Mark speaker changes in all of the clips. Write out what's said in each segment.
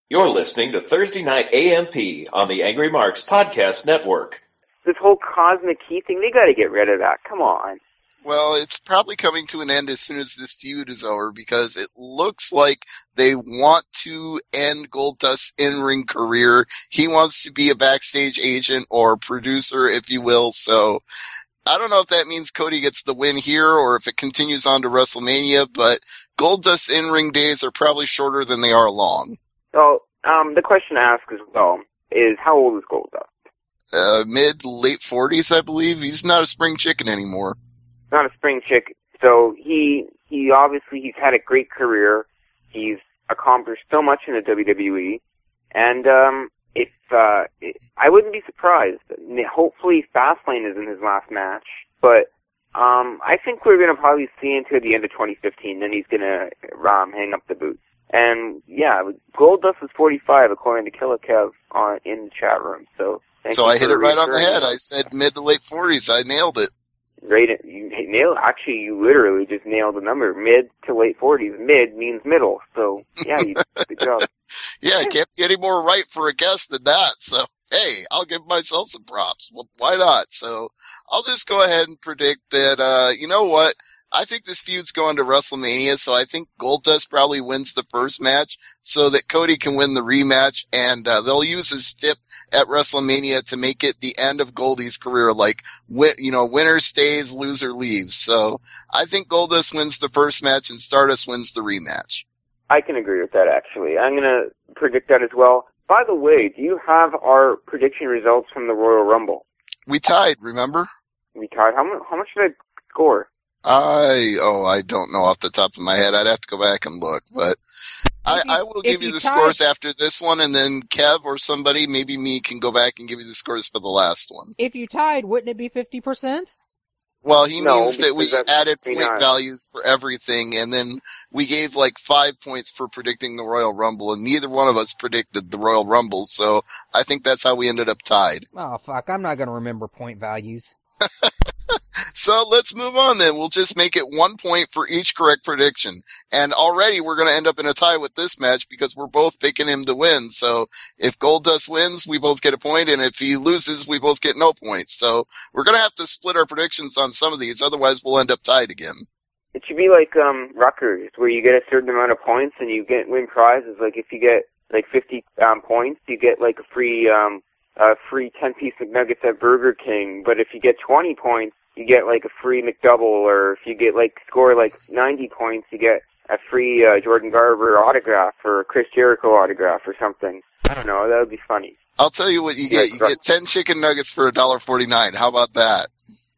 Speaker 1: You're listening to Thursday Night AMP on the Angry Marks Podcast Network.
Speaker 2: This whole cosmic key thing, they gotta get rid of that. Come on.
Speaker 3: Well, it's probably coming to an end as soon as this feud is over because it looks like they want to end Goldust's in-ring career. He wants to be a backstage agent or producer, if you will. So I don't know if that means Cody gets the win here or if it continues on to WrestleMania, but Goldust's in-ring days are probably shorter than they are long.
Speaker 2: So, the question to ask as well is, how old is Goldust?
Speaker 3: Late 40s, I believe. He's not a spring chicken anymore.
Speaker 2: Not a spring chick. So he obviously, he's had a great career. He's accomplished so much in the WWE. And, I wouldn't be surprised. Hopefully Fastlane isn't his last match. But, I think we're gonna probably see until the end of 2015. Then he's gonna, hang up the boots. And, yeah, Goldust is 45, according to Killer Kev in the chat room. So
Speaker 3: I hit it right on the head. I said mid to late 40s. I nailed it.
Speaker 2: Great. You nailed. Actually, you literally just nailed the number. Mid to late 40s. Mid means middle. So, yeah, good job.
Speaker 3: Yeah, I can't get any more right for a guess than that. So, hey, I'll give myself some props. Well, why not? So, I'll just go ahead and predict that, you know what? I think this feud's going to WrestleMania, so I think Goldust probably wins the first match so that Cody can win the rematch, and they'll use his tip at WrestleMania to make it the end of Goldie's career, like, winner stays, loser leaves. So I think Goldust wins the first match and Stardust wins the rematch.
Speaker 2: I can agree with that, actually. I'm going to predict that as well. By the way, do you have our prediction results from the Royal Rumble?
Speaker 3: We tied, remember?
Speaker 2: We tied. How much did I score?
Speaker 3: I don't know off the top of my head. I'd have to go back and look, but I will give you the scores after this one, and then Kev or somebody, maybe me, can go back and give you the scores for the last one.
Speaker 4: If you tied, wouldn't it be 50%?
Speaker 3: Well, he means that we added point values for everything, and then we gave like 5 points for predicting the Royal Rumble, and neither one of us predicted the Royal Rumble, so I think that's how we ended up tied.
Speaker 4: Oh, fuck, I'm not going to remember point values.
Speaker 3: So let's move on then. We'll just make it 1 point for each correct prediction. And already we're going to end up in a tie with this match because we're both picking him to win. So if Goldust wins, we both get a point, and if he loses, we both get no points. So we're going to have to split our predictions on some of these, otherwise we'll end up tied again.
Speaker 2: It should be like Rutgers, where you get a certain amount of points and you win prizes. Like if you get like 50 points, you get like a free 10-piece McNuggets at Burger King. But if you get 20 points, you get like a free McDouble, or if you get score 90 points, you get a free Jordan Garber autograph or Chris Jericho autograph or something. I don't know, that would be funny.
Speaker 3: I'll tell you what you get. You get 10 chicken nuggets for $1.49. How about that?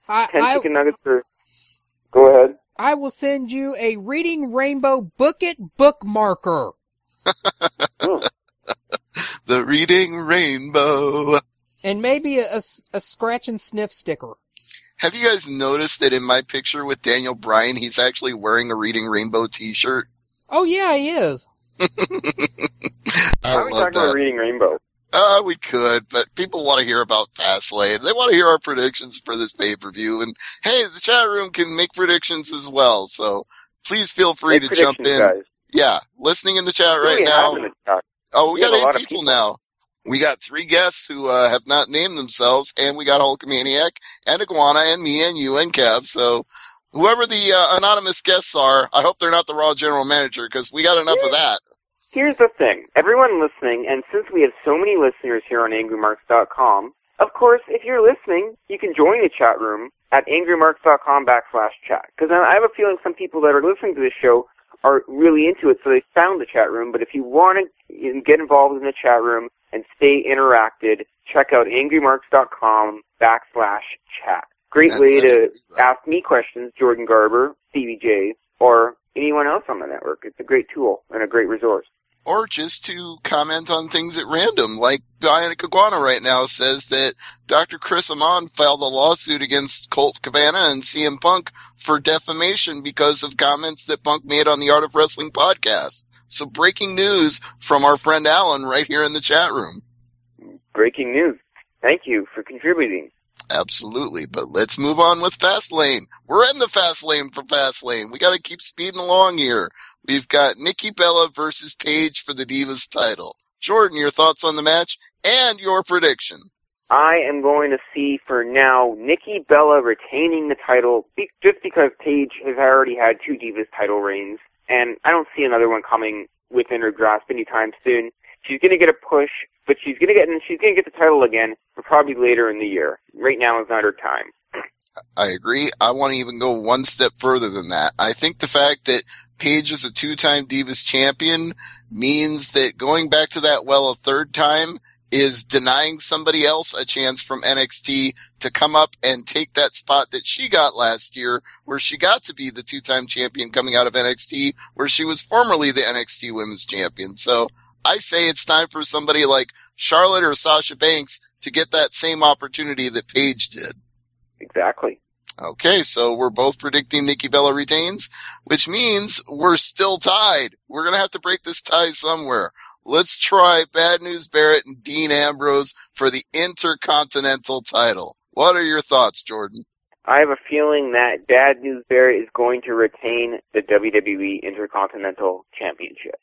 Speaker 2: 10 chicken nuggets for... Go ahead.
Speaker 4: I will send you a Reading Rainbow Book It bookmarker.
Speaker 3: The Reading Rainbow.
Speaker 4: And maybe a scratch and sniff sticker.
Speaker 3: Have you guys noticed that in my picture with Daniel Bryan, he's actually wearing a Reading Rainbow t-shirt?
Speaker 4: Oh, yeah, he is.
Speaker 2: Why are we talking about Reading Rainbow?
Speaker 3: We could, but people want to hear about Fastlane. They want to hear our predictions for this pay-per-view. And, hey, the chat room can make predictions as well, so please feel free to jump in.
Speaker 2: Guys.
Speaker 3: Yeah, listening in the chat right now. Oh, we got 8 people now. We got 3 guests who have not named themselves, and we got Hulkamaniac, and Iguana, and me, and you, and Kev. So whoever the anonymous guests are, I hope they're not the Raw General Manager, because we got enough of that.
Speaker 2: Here's the thing. Everyone listening, and since we have so many listeners here on AngryMarks.com, of course, if you're listening, you can join the chat room at AngryMarks.com/chat. Because I have a feeling some people that are listening to this show are really into it, so they found the chat room. But if you want to get involved in the chat room and stay interacted, check out AngryMarks.com/chat. Great way to ask me questions, Jordan Garber, Stevie J, or anyone else on the network. It's a great tool and a great resource.
Speaker 3: Or just to comment on things at random, like Bionic Iguana right now says that Dr. Chris Amon filed a lawsuit against Colt Cabana and CM Punk for defamation because of comments that Punk made on the Art of Wrestling podcast. So breaking news from our friend Alan right here in the chat room.
Speaker 2: Breaking news. Thank you for contributing.
Speaker 3: Absolutely, but let's move on with Fastlane. We're in the Fastlane for Fastlane. We got to keep speeding along here. We've got Nikki Bella versus Paige for the Divas title. Jordan, your thoughts on the match and your prediction.
Speaker 2: I am going to see, for now, Nikki Bella retaining the title, just because Paige has already had 2 Divas title reigns, and I don't see another one coming within her grasp anytime soon. She's going to get a push, but she's going to get the title again, but probably later in the year. Right now is not her time.
Speaker 3: I agree. I want to even go one step further than that. I think the fact that Paige is a 2-time Divas champion means that going back to that well a 3rd time is denying somebody else a chance from NXT to come up and take that spot that she got last year, where she got to be the 2-time champion coming out of NXT, where she was formerly the NXT Women's Champion. So I say it's time for somebody like Charlotte or Sasha Banks to get that same opportunity that Paige did.
Speaker 2: Exactly.
Speaker 3: Okay, so we're both predicting Nikki Bella retains, which means we're still tied. We're going to have to break this tie somewhere. Let's try Bad News Barrett and Dean Ambrose for the Intercontinental title. What are your thoughts, Jordan?
Speaker 2: I have a feeling that Bad News Barrett is going to retain the WWE Intercontinental Championship.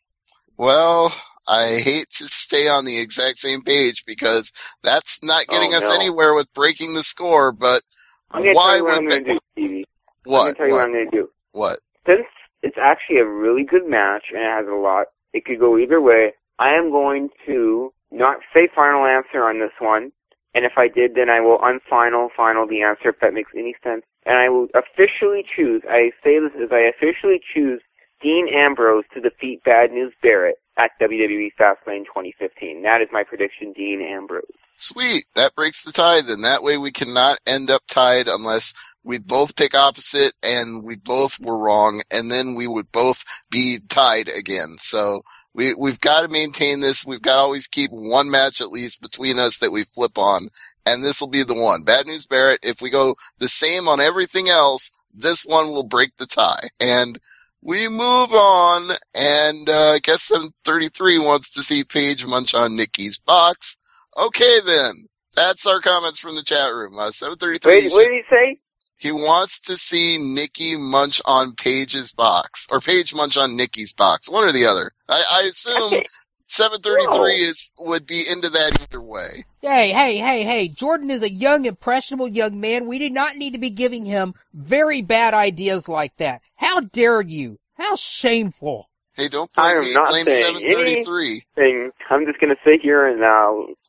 Speaker 3: Well, I hate to stay on the exact same page because that's not getting us anywhere with breaking the score, but why would
Speaker 2: I'm going to do, Stevie.
Speaker 3: What?
Speaker 2: I'm going to tell you what I'm going to do.
Speaker 3: What?
Speaker 2: Since it's actually a really good match and it has a lot, it could go either way, I am going to not say final answer on this one, and if I did, then I will unfinal the answer, if that makes any sense. And I will officially choose, I say this as I officially choose Dean Ambrose to defeat Bad News Barrett at WWE Fastlane 2015. That is my prediction, Dean Ambrose.
Speaker 3: Sweet. That breaks the tie then. That way we cannot end up tied unless we both pick opposite and we both were wrong, and then we would both be tied again. So we've got to maintain this. We've got to always keep one match at least between us that we flip on, and this will be the one. Bad News Barrett, if we go the same on everything else, this one will break the tie. And we move on, and I guess 733 wants to see Paige munch on Nikki's box. Okay, then. That's our comments from the chat room. 733.
Speaker 2: Wait, what did he say?
Speaker 3: He wants to see Nikki munch on Paige's box, or Paige munch on Nikki's box, one or the other. I assume 733 would be into that either way.
Speaker 4: Hey, Jordan is a young, impressionable young man. We do not need to be giving him very bad ideas like that. How dare you? How shameful.
Speaker 3: Hey, don't blame me. Blame 733.
Speaker 2: Anything. I'm just going to sit here and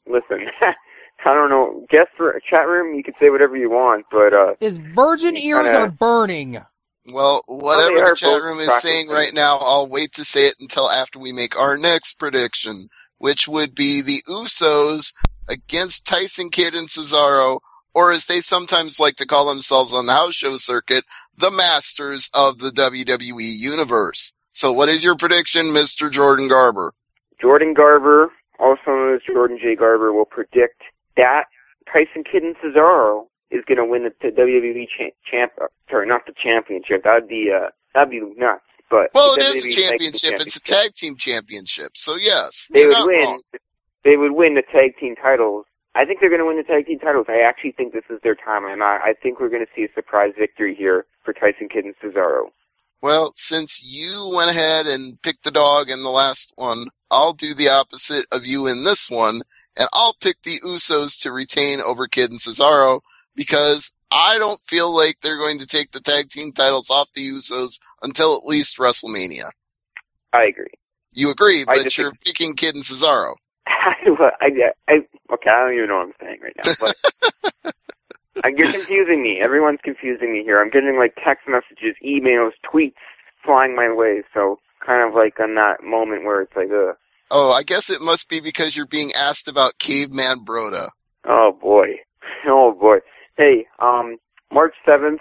Speaker 2: listen. I don't know. Guess for a chat room, you can say whatever you want, but
Speaker 4: his virgin ears are burning.
Speaker 3: Well, whatever the chat room is saying right now, I'll wait to say it until after we make our next prediction, which would be the Usos against Tyson Kidd and Cesaro, or as they sometimes like to call themselves on the house show circuit, the Masters of the WWE Universe. So what is your prediction, Mr. Jordan Garber?
Speaker 2: Jordan Garber, also known as Jordan J. Garber, will predict that Tyson Kidd and Cesaro is going to win the WWE not the championship. That'd be nuts. But
Speaker 3: well, it is a championship. It's a tag team championship. So yes,
Speaker 2: they would win. Wrong. They would win the tag team titles. I think they're going to win the tag team titles. I actually think this is their time, and I think we're going to see a surprise victory here for Tyson Kidd and Cesaro.
Speaker 3: Well, since you went ahead and picked the dog in the last one, I'll do the opposite of you in this one, and I'll pick the Usos to retain over Kidd and Cesaro, because I don't feel like they're going to take the tag team titles off the Usos until at least WrestleMania.
Speaker 2: I agree.
Speaker 3: You agree, but you're picking Kidd and Cesaro.
Speaker 2: Okay, I don't even know what I'm saying right now, but you're confusing me. Everyone's confusing me here. I'm getting like text messages, emails, tweets flying my way, so kind of like on that moment where it's like, ugh.
Speaker 3: Oh, I guess it must be because you're being asked about Caveman Broda.
Speaker 2: Oh boy. Hey, March 7th,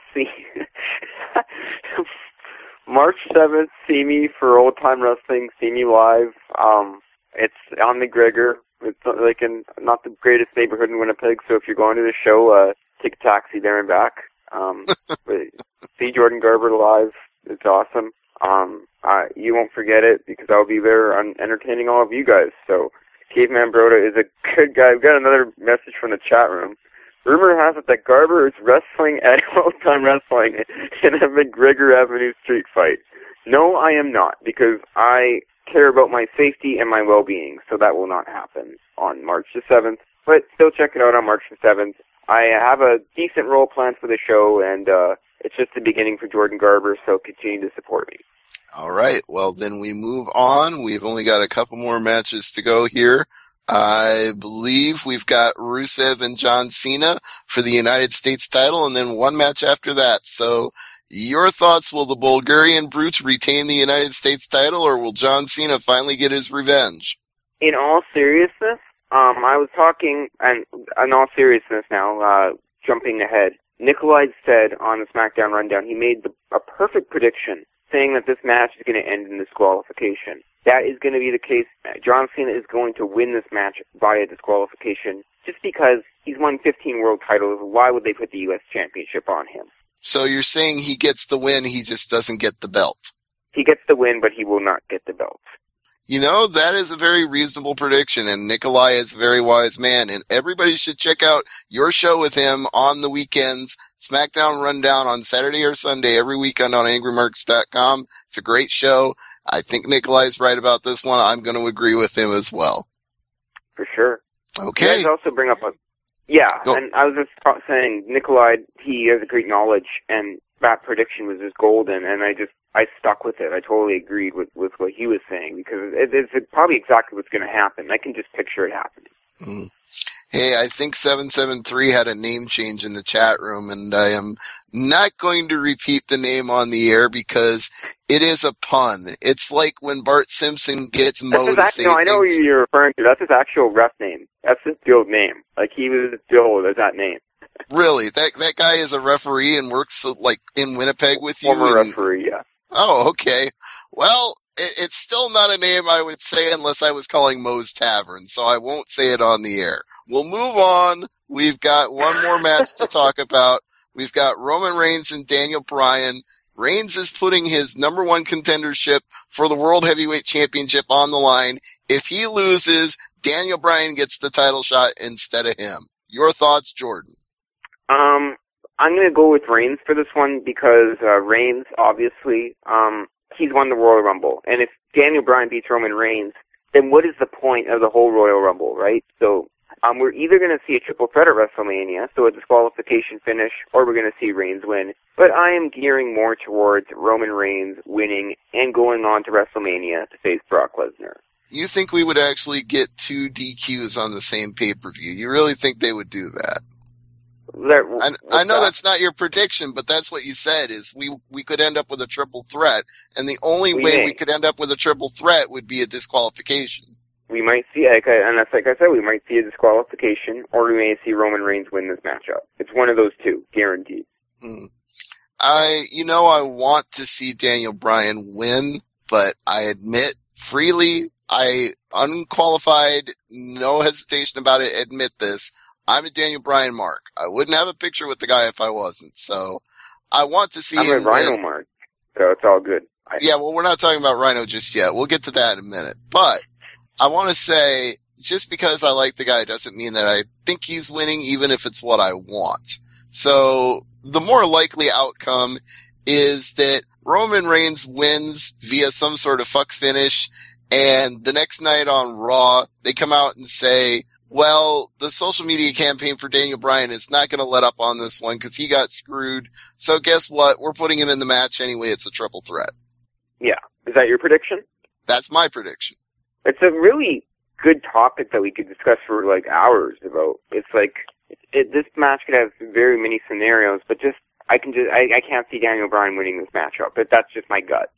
Speaker 2: March 7th, see me for Old Time Wrestling, see me live. It's on McGregor. It's like in not the greatest neighborhood in Winnipeg, so if you're going to the show, take a taxi there and back. See Jordan Garber live. It's awesome. You won't forget it because I'll be there entertaining all of you guys. So Caveman Broda is a good guy. I've got another message from the chat room. Rumor has it that Garber is wrestling at Old Time Wrestling in a McGregor Avenue street fight. No, I am not, because I care about my safety and my well-being, so that will not happen on March the 7th. But still check it out on March the 7th. I have a decent role planned for the show, and it's just the beginning for Jordan Garber, so continue to support me.
Speaker 3: All right. Well, then we move on. We've only got a couple more matches to go here. I believe we've got Rusev and John Cena for the United States title, and then one match after that. So your thoughts, will the Bulgarian Brute retain the United States title, or will John Cena finally get his revenge?
Speaker 2: In all seriousness, I was talking, and in all seriousness now, jumping ahead, Nikolai said on the SmackDown Rundown, he made a perfect prediction, saying that this match is going to end in disqualification. That is going to be the case. John Cena is going to win this match via disqualification, just because he's won 15 world titles. Why would they put the U.S. Championship on him?
Speaker 3: So you're saying he gets the win, he just doesn't get the belt?
Speaker 2: He gets the win, but he will not get the belt.
Speaker 3: You know, that is a very reasonable prediction, and Nikolai is a very wise man, and everybody should check out your show with him on the weekends, SmackDown Rundown on Saturday or Sunday every weekend on AngryMarks.com. It's a great show. I think Nikolai's right about this one. I'm going to agree with him as well.
Speaker 2: For sure.
Speaker 3: Okay.
Speaker 2: You guys also bring up and I was just saying, Nikolai, he has a great knowledge, and that prediction was just golden, and I stuck with it. I totally agreed with what he was saying, because it's probably exactly what's going to happen. I can just picture it happening.
Speaker 3: Mm. Hey, I think 773 had a name change in the chat room, and I am not going to repeat the name on the air because it is a pun. It's like when Bart Simpson gets Mo to say
Speaker 2: I know who you're referring to. That's his actual ref name. That's his billed name. Like, he was billed as that name.
Speaker 3: Really? That guy is a referee and works, like, in Winnipeg with you?
Speaker 2: Former referee, yeah.
Speaker 3: Oh, okay. Well, it's still not a name I would say unless I was calling Moe's Tavern, so I won't say it on the air. We'll move on. We've got one more match to talk about. We've got Roman Reigns and Daniel Bryan. Reigns is putting his number one contendership for the World Heavyweight Championship on the line. If he loses, Daniel Bryan gets the title shot instead of him. Your thoughts, Jordan?
Speaker 2: I'm going to go with Reigns for this one because Reigns, obviously, he's won the Royal Rumble. And if Daniel Bryan beats Roman Reigns, then what is the point of the whole Royal Rumble, right? So we're either going to see a triple threat at WrestleMania, so a disqualification finish, or we're going to see Reigns win. But I am gearing more towards Roman Reigns winning and going on to WrestleMania to face Brock Lesnar.
Speaker 3: You think we would actually get two DQs on the same pay-per-view? You really think they would do that? I know that's not your prediction, but that's what you said, is we could end up with a triple threat, and the only way we could end up with a triple threat would be a disqualification. We
Speaker 2: might see, and that's like I said, we might see a disqualification, or we may see Roman Reigns win this matchup. It's one of those two, guaranteed.
Speaker 3: I want to see Daniel Bryan win, but I admit freely, unqualified, no hesitation about it, admit this. I'm a Daniel Bryan mark. I wouldn't have a picture with the guy if I wasn't. So I want to see him
Speaker 2: win. I'm a Rhino mark, so it's all good.
Speaker 3: Yeah, well, we're not talking about Rhino just yet. We'll get to that in a minute. But I want to say, just because I like the guy doesn't mean that I think he's winning, even if it's what I want. So the more likely outcome is that Roman Reigns wins via some sort of fuck finish, and the next night on Raw, they come out and say, well, the social media campaign for Daniel Bryan is not going to let up on this one because he got screwed. So guess what? We're putting him in the match anyway. It's a triple threat.
Speaker 2: Yeah. Is that your prediction?
Speaker 3: That's my prediction.
Speaker 2: It's a really good topic that we could discuss for like hours about. It's like this match could have very many scenarios, but I can't see Daniel Bryan winning this matchup. But that's just my gut.